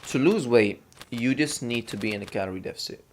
To lose weight, you just need to be in a calorie deficit.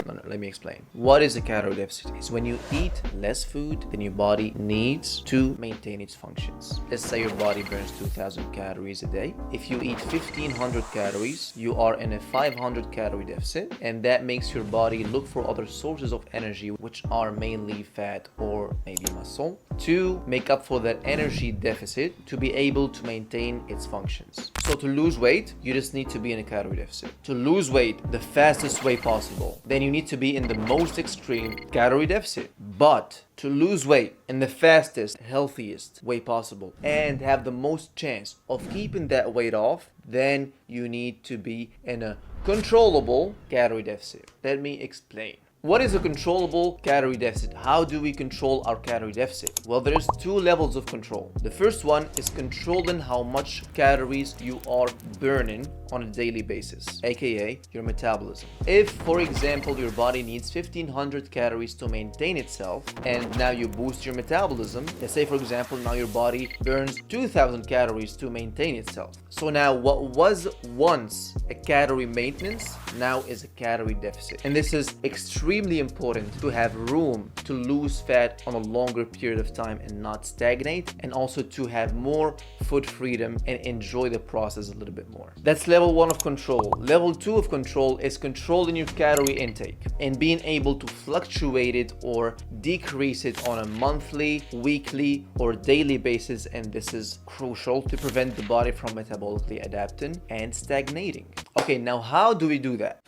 No, let me explain. What is a calorie deficit? It's when you eat less food than your body needs to maintain its functions. Let's say your body burns 2000 calories a day. If you eat 1500 calories, you are in a 500 calorie deficit, and that makes your body look for other sources of energy, which are mainly fat or maybe muscle, to make up for that energy deficit to be able to maintain its functions. So to lose weight, you just need to be in a calorie deficit. To lose weight the fastest way possible, then you need to be in the most extreme calorie deficit. But to lose weight in the fastest, healthiest way possible and have the most chance of keeping that weight off, then you need to be in a controllable calorie deficit. Let me explain. What is a controllable calorie deficit? How do we control our calorie deficit? Well, there's two levels of control. The first one is controlling how much calories you are burning on a daily basis, aka your metabolism. If, for example, your body needs 1500 calories to maintain itself, and now you boost your metabolism, let's say, for example, now your body burns 2000 calories to maintain itself. So now what was once a calorie maintenance now is a calorie deficit. And this is extremely important to have room to lose fat on a longer period of time and not stagnate, and also to have more food freedom and enjoy the process a little bit more. That's level 1 of control. Level 2 of control is controlling your calorie intake and being able to fluctuate it or decrease it on a monthly, weekly, or daily basis, and this is crucial to prevent the body from metabolically adapting and stagnating. Okay, now how do we do that?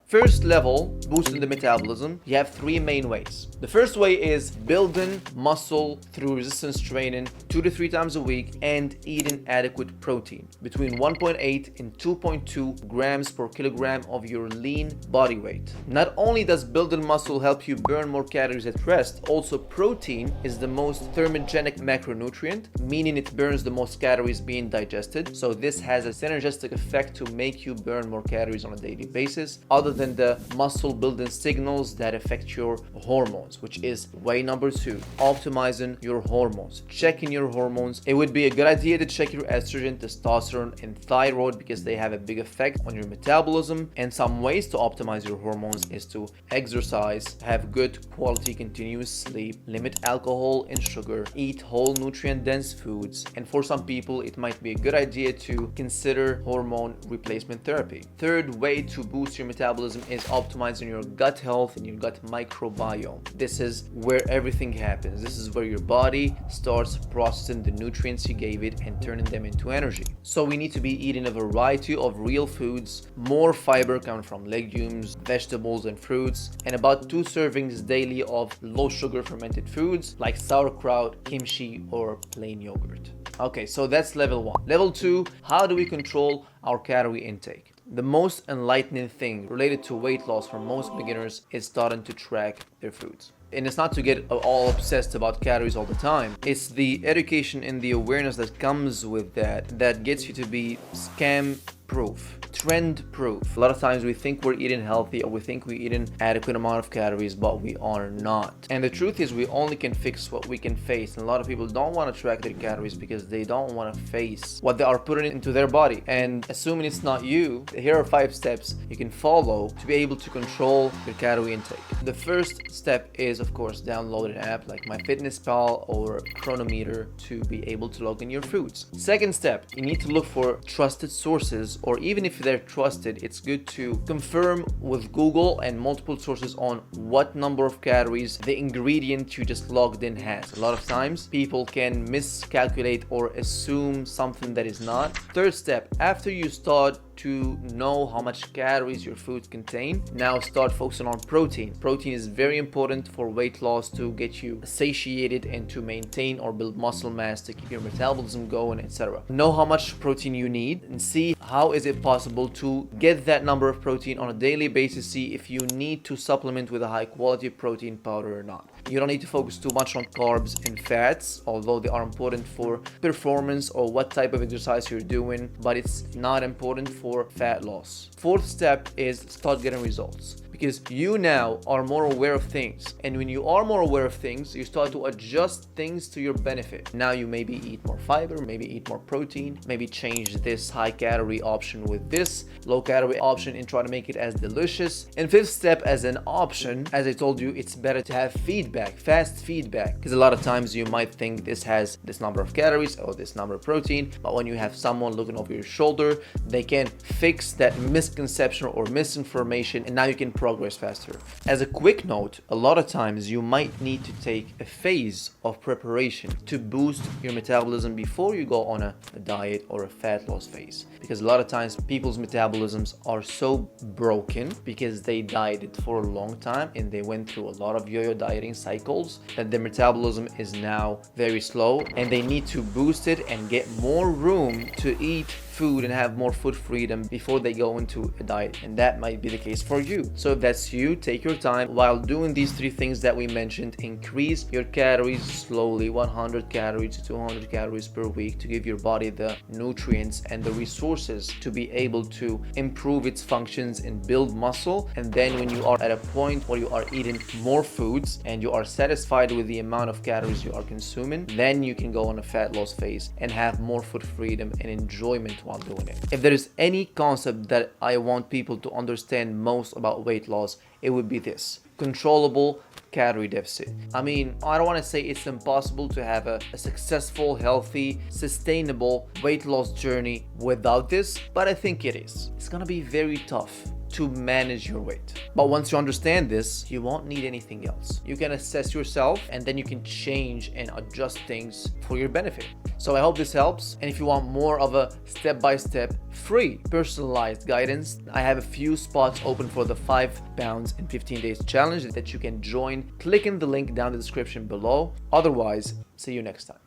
First level, boosting the metabolism, you have three main ways. The first way is building muscle through resistance training 2 to 3 times a week and eating adequate protein between 1.8 and 2.2 grams per kilogram of your lean body weight. Not only does building muscle help you burn more calories at rest, also protein is the most thermogenic macronutrient, meaning it burns the most calories being digested. So this has a synergistic effect to make you burn more calories on a daily basis, other than the muscle building signals that affect your hormones, which is way number 2, optimizing your hormones, checking your hormones. It would be a good idea to check your estrogen, testosterone, and thyroid because they have a big effect on your metabolism. And some ways to optimize your hormones is to exercise, have good quality continuous sleep, limit alcohol and sugar, eat whole nutrient dense foods, and for some people it might be a good idea to consider hormone replacement therapy. Third way to boost your metabolism is optimizing your gut health and your gut microbiome. This is where everything happens. This is where your body starts processing the nutrients you gave it and turning them into energy. So we need to be eating a variety of real foods, more fiber coming from legumes, vegetables, and fruits, and about 2 servings daily of low sugar fermented foods like sauerkraut, kimchi, or plain yogurt. Okay, so that's level 1. Level 2, how do we control our calorie intake? The most enlightening thing related to weight loss for most beginners is starting to track their foods. And it's not to get all obsessed about calories all the time. It's the education and the awareness that comes with that gets you to be scam proof, trend proof. A lot of times we think we're eating healthy or we think we're eating adequate amount of calories, but we are not. And the truth is we only can fix what we can face. And a lot of people don't want to track their calories because they don't want to face what they are putting into their body. And assuming it's not you, here are 5 steps you can follow to be able to control your calorie intake. The first step is, of course, download an app like MyFitnessPal or Chronometer to be able to log in your foods. Second step, you need to look for trusted sources, or even if they're trusted, it's good to confirm with Google and multiple sources on what number of calories the ingredient you just logged in has. A lot of times people can miscalculate or assume something that is not. Third step, after you start to know how much calories your food contain, now start focusing on protein. Protein is very important for weight loss to get you satiated and to maintain or build muscle mass to keep your metabolism going, etc. Know how much protein you need and see how is it possible to get that number of protein on a daily basis. See if you need to supplement with a high quality protein powder or not. You don't need to focus too much on carbs and fats, although they are important for performance or what type of exercise you're doing, but it's not important for fat loss. Fourth step is start getting results. because you now are more aware of things. And when you are more aware of things, you start to adjust things to your benefit. Now you maybe eat more fiber, maybe eat more protein, maybe change this high calorie option with this low calorie option and try to make it as delicious. And fifth step, as an option, as I told you, it's better to have feedback, fast feedback, because a lot of times you might think this has this number of calories or this number of protein, but when you have someone looking over your shoulder, they can fix that misconception or misinformation, and now you can progress faster. As a quick note, a lot of times you might need to take a phase of preparation to boost your metabolism before you go on a diet or a fat loss phase, because a lot of times people's metabolisms are so broken because they dieted for a long time and they went through a lot of yo-yo dieting cycles that their metabolism is now very slow, and they need to boost it and get more room to eat food and have more food freedom before they go into a diet. And that might be the case for you. So if that's you, take your time while doing these three things that we mentioned. Increase your calories slowly, 100 calories to 200 calories per week, to give your body the nutrients and the resources to be able to improve its functions and build muscle. And then when you are at a point where you are eating more foods and you are satisfied with the amount of calories you are consuming, then you can go on a fat loss phase and have more food freedom and enjoyment while doing it. If there is any concept that I want people to understand most about weight loss, it would be this: controllable calorie deficit. I mean, I don't want to say it's impossible to have a successful, healthy, sustainable weight loss journey without this, but I think it is. It's gonna be very tough to manage your weight. But once you understand this, you won't need anything else. You can assess yourself and then you can change and adjust things for your benefit. So I hope this helps. And if you want more of a step-by-step, free, personalized guidance, I have a few spots open for the 5 pounds in 15 days challenge that you can join. Click in the link down in the description below. Otherwise, see you next time.